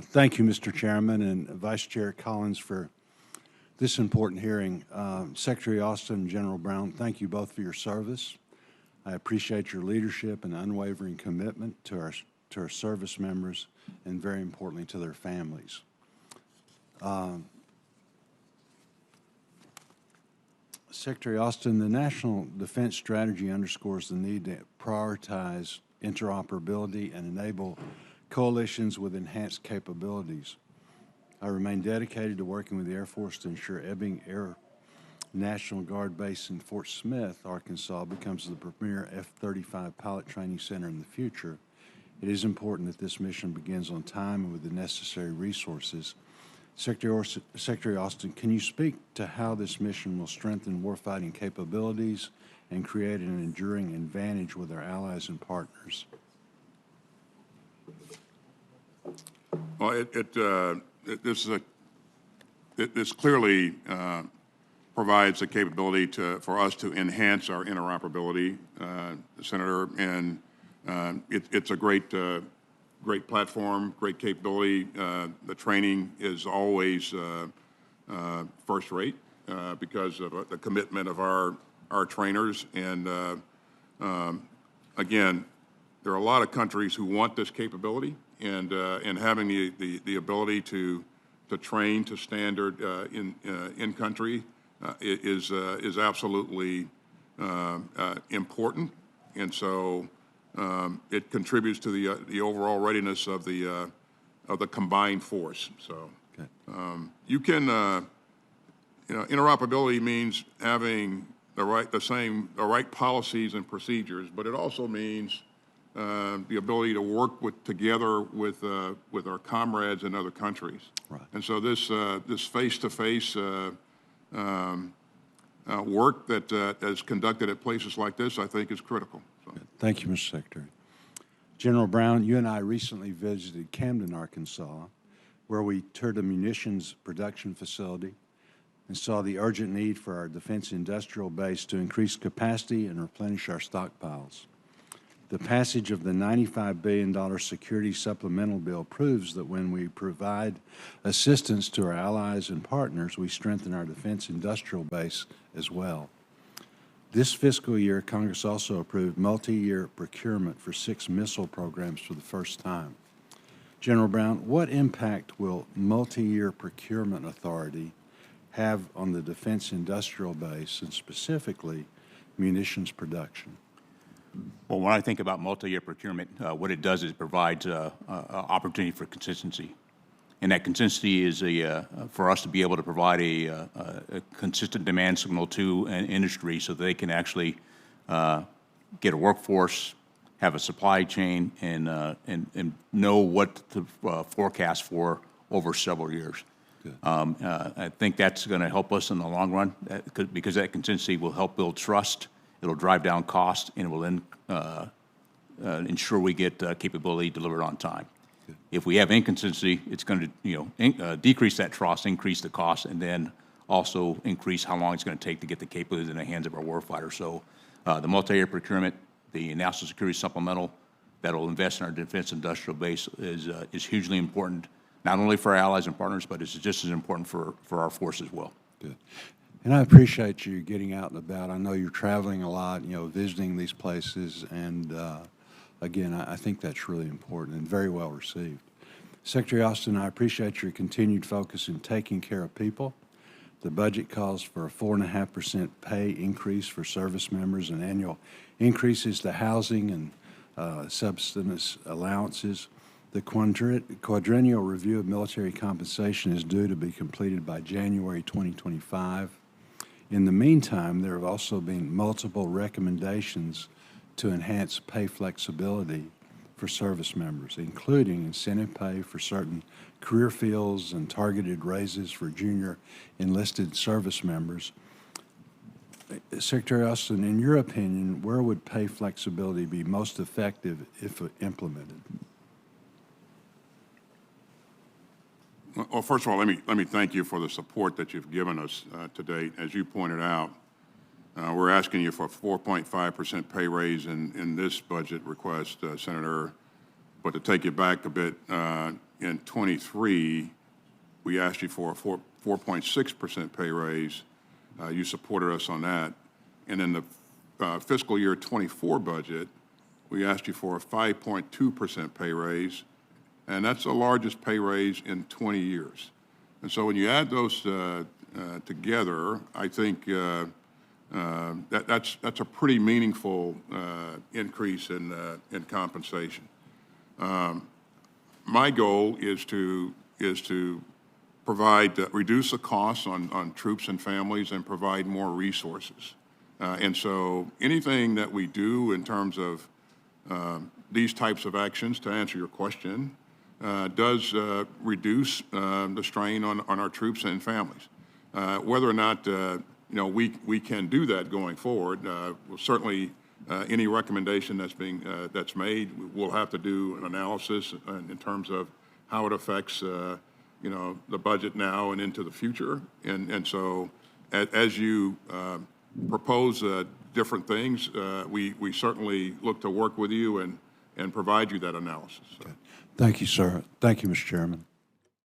Thank you, Mr. Chairman, and Vice Chair Collins for this important hearing. Secretary Austin and General Brown, thank you both for your service. I appreciate your leadership and unwavering commitment to our service members and, very importantly, to their families. Secretary Austin, the National Defense Strategy underscores the need to prioritize interoperability and enable coalitions with enhanced capabilities. I remain dedicated to working with the Air Force to ensure Ebbing Air National Guard Base in Fort Smith, Arkansas, becomes the premier F-35 pilot training center in the future. It is important that this mission begins on time and with the necessary resources. Secretary Austin, can you speak to how this mission will strengthen warfighting capabilities and create an enduring advantage with our allies and partners? Well, this clearly provides the capability for us to enhance our interoperability, Senator, and it's a great platform, great capability. The training is always first rate because of the commitment of our trainers. And again, there are a lot of countries who want this capability, and having the ability to train to standard in country is absolutely important. And so it contributes to the overall readiness of the combined force. So you can interoperability means having the right policies and procedures, but it also means the ability to work together with our comrades in other countries. Right. And so this face-to-face work that is conducted at places like this, I think, is critical. So. Thank you, Mr. Secretary. General Brown, you and I recently visited Camden, Arkansas, where we toured a munitions production facility and saw the urgent need for our defense industrial base to increase capacity and replenish our stockpiles. The passage of the $95 billion security supplemental bill proves that when we provide assistance to our allies and partners, we strengthen our defense industrial base as well. This fiscal year, Congress also approved multi-year procurement for 6 missile programs for the first time. General Brown, what impact will multi-year procurement authority have on the defense industrial base and specifically munitions production? Well, when I think about multi-year procurement, what it does is it provides opportunity for consistency. And that consistency is for us to be able to provide a consistent demand signal to an industry so that they can actually get a workforce, have a supply chain, and know what to forecast for over several years. I think that's going to help us in the long run because that consistency will help build trust. It'll drive down cost, and it will then ensure we get capability delivered on time. Good. If we have inconsistency, it's going to decrease that trust, increase the cost, and then also increase how long it's going to take to get the capabilities in the hands of our warfighter. So the multi-year procurement, the national security supplemental that will invest in our defense industrial base is hugely important, not only for our allies and partners, but it's just as important for our force as well. Good. And I appreciate you getting out and about. I know you're traveling a lot, visiting these places, and again, I think that's really important and very well received. Secretary Austin, I appreciate your continued focus in taking care of people. The budget calls for a 4.5% pay increase for service members and annual increases to housing and subsistence allowances. The quadrennial review of military compensation is due to be completed by January 2025. In the meantime, there have also been multiple recommendations to enhance pay flexibility for service members, including incentive pay for certain career fields and targeted raises for junior enlisted service members. Secretary Austin, in your opinion, where would pay flexibility be most effective if implemented? Well, first of all, let me thank you for the support that you've given us to date. As you pointed out, we're asking you for a 4.5% pay raise in this budget request, Senator. But to take you back a bit, in '23, we asked you for a 4.6% pay raise. You supported us on that. And in the fiscal year '24 budget, we asked you for a 5.2% pay raise, and that's the largest pay raise in 20 years. And so when you add those together, I think that's a pretty meaningful increase in compensation. My goal is to provide, reduce the costs on troops and families and provide more resources. And so anything that we do in terms of these types of actions, to answer your question, does reduce the strain on our troops and families. Whether or not we can do that going forward, well, certainly any recommendation that's made, we'll have to do an analysis in terms of how it affects the budget now and into the future. And so as you propose different things, we certainly look to work with you and provide you that analysis. So. Okay. Thank you, sir. Thank you, Mr. Chairman.